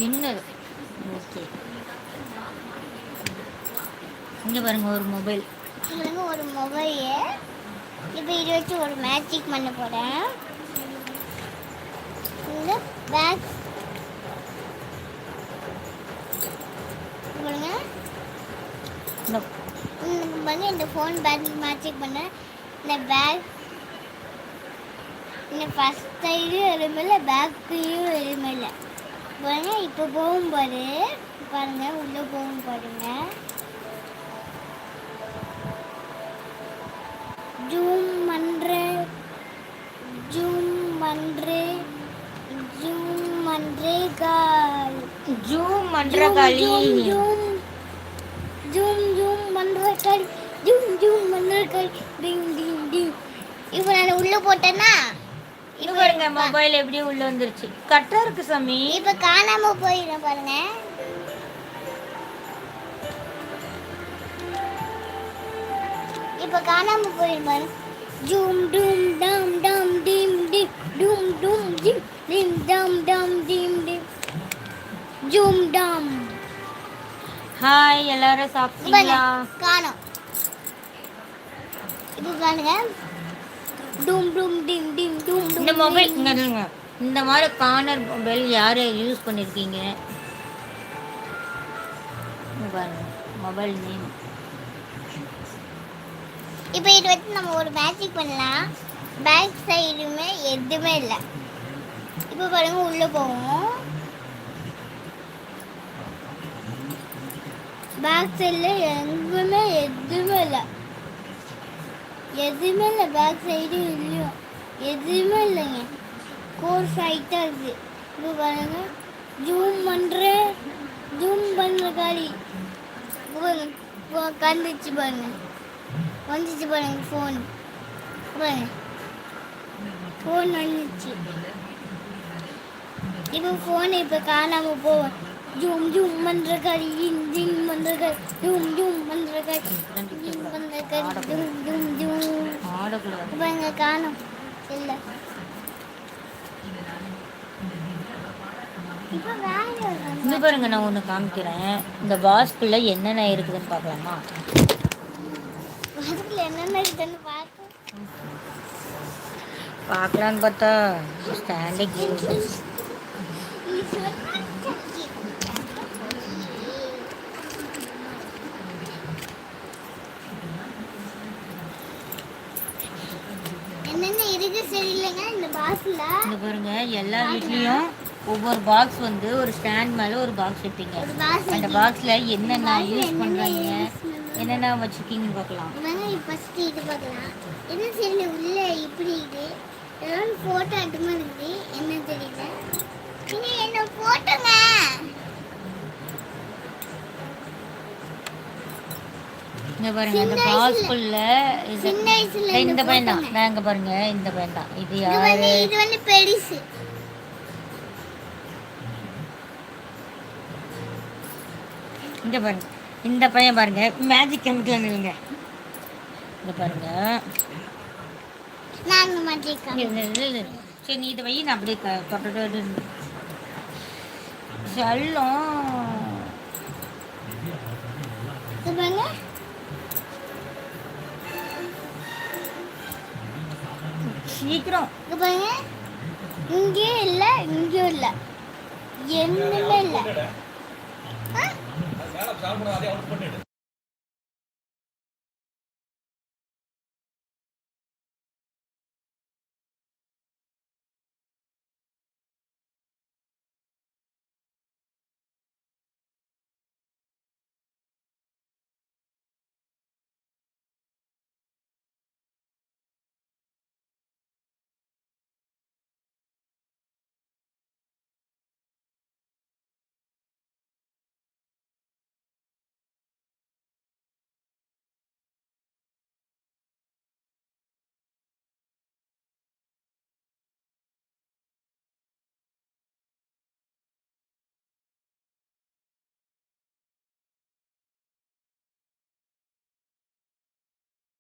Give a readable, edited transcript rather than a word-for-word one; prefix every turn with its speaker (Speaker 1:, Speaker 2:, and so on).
Speaker 1: சின்னது. ஓகே. இங்கே பாருங்க ஒரு மொபைல்.
Speaker 2: இவங்க ஒரு மொபைல். இப்போ இதை வச்சு ஒரு மேஜிக் பண்ண போகிறேன். இந்த பேக் பாருங்க. இந்த ஃபோன் பேக் மேஜிக் பண்ண இந்த பேக் இந்த ஃபஸ்ட் சைடும் எதுவுமே இல்லை, பேக்கையும் எதுவுமே இல்லை பாருங்க. இப்போ போகும் பாரு பாருங்க, உள்ளே போகும் பாருங்க. ஜூம் பண்ணுறேன், ஜூம் பண்ணுறேன், ஜூம் பண்ணுறேன் கால்,
Speaker 1: ஜூம் பண்ணுற காலி,
Speaker 2: ஜூம் ஜூம் ஜூம் பண்ணுற கால், ஜூம் ஜூம் பண்ணுற கால், டிங் டிங் டிங். இப்போ நான் உள்ளே போட்டேன்னா
Speaker 1: இது பாருங்க மொபைல் எப்படி உள்ள வந்துருச்சு. கரெக்டா இருக்கு சாமி.
Speaker 2: இப்போ காணாம போயிடும் பாருங்க. இப்போ காணாம போயிடும் பாருங்க. ஜூம் டூம் டம் டம் டிம் டிம் டூம் டூம் டிம் டிம் டம் டம் டிம் டிம் ஜூம் டம்.
Speaker 1: ஹாய் எல்லாரும் சாப்பிட்டீங்களா?
Speaker 2: காணோம். இப்போ பாருங்க டூம் டூம் டிம் டிம் டூம்.
Speaker 1: இந்த மொபைல் இங்க இந்த மாதிரி கார்னர் மொபைல் யார் யூஸ் பண்ணியிருக்கீங்க? பாருங்க மொபைல் நேம்.
Speaker 2: இப்போ இது வச்சு நம்ம ஒரு மேஜிக் பண்ணலாம். பேக் சைடுமே எதுவுமே இல்லை. இப்போ பாருங்க உள்ளே போவோம். பேக் சைடில் எங்குமே எதுவுமே இல்லை, எதுவுமே இல்லை. பேக் சைடும் இல்லையோ எதுவுமே இல்லைங்க. கோர்ஸ் ஆகிட்டா இருக்குது. இப்போ பாருங்க ஜூம் பண்ணுறேன், ஜூம் பண்ணுற காலி கந்துச்சு பாருங்க, வந்துச்சு பாருங்க. ஃபோன் பாருங்க, ஃபோன் வந்துச்சு. இப்போ ஃபோன் இப்போ காணாமல் போவோம். ஜூம் ஜூம் பண்ணுற காலி, ஜிங் பண்ணுற காலி, ஜூம் ஜூம் பண்ணுற காலி, ஜிங் பண்ணுற காலி, ஜூம் ஜூம் ஜூம். இப்போ இங்கே காணும் இல்லை.
Speaker 1: இங்க பாருங்க நான் ஒன்று காமிக்கிறேன். இந்த பாஸ்குள்ள என்னென்ன இருக்குதுன்னு பார்க்கலாமா?
Speaker 2: பாஸ்குள்ள என்னென்ன இருக்குதுன்னு
Speaker 1: பார்க்கலான்னு பார்த்தா ஸ்டாண்டிங்
Speaker 2: என்னென்ன இருக்கு சரியில்லைங்க இந்த பாக்ஸ்ல.
Speaker 1: இங்க பாருங்க எல்லா வீட்லயும் ஒவ்வொரு பாக்ஸ் வந்து ஒரு ஸ்டாண்ட் மேலே ஒரு பாக்ஸ் வைப்பீங்க. அந்த பாக்ஸில் என்னென்ன யூஸ் பண்ணுறாங்க, என்னென்ன வச்சுருக்கீங்கன்னு பார்க்கலாம்.
Speaker 2: ஃபஸ்ட்டு இது பார்க்கலாம். என்ன தெரியல உள்ள இப்படி இது ஏதாவது ஃபோட்டோ ஆட்டமாக இருக்குது. என்ன தெரியல, நீங்கள் என்ன ஃபோட்டோங்க.
Speaker 1: இங்க பாருங்க இந்த பாக்ஸ்குள்ள இந்த பையன் தான். நான் இங்க பாருங்க இந்த பையன் தான். இது யாரு?
Speaker 2: இது வந்து பெருசு.
Speaker 1: இங்க பாருங்க இந்த பையன் பாருங்க மேஜிக் கெமிக்கல் இல்லைங்க. இங்க பாருங்க
Speaker 2: நான் மேஜிக்
Speaker 1: சரி நீ இதை வை, நான் அப்படியே தொட்டு செல்லம். சீக்கிரம்
Speaker 2: பாருங்க, இங்கேயும் இல்லை இங்கேயும் இல்லை, என்னமே இல்லை.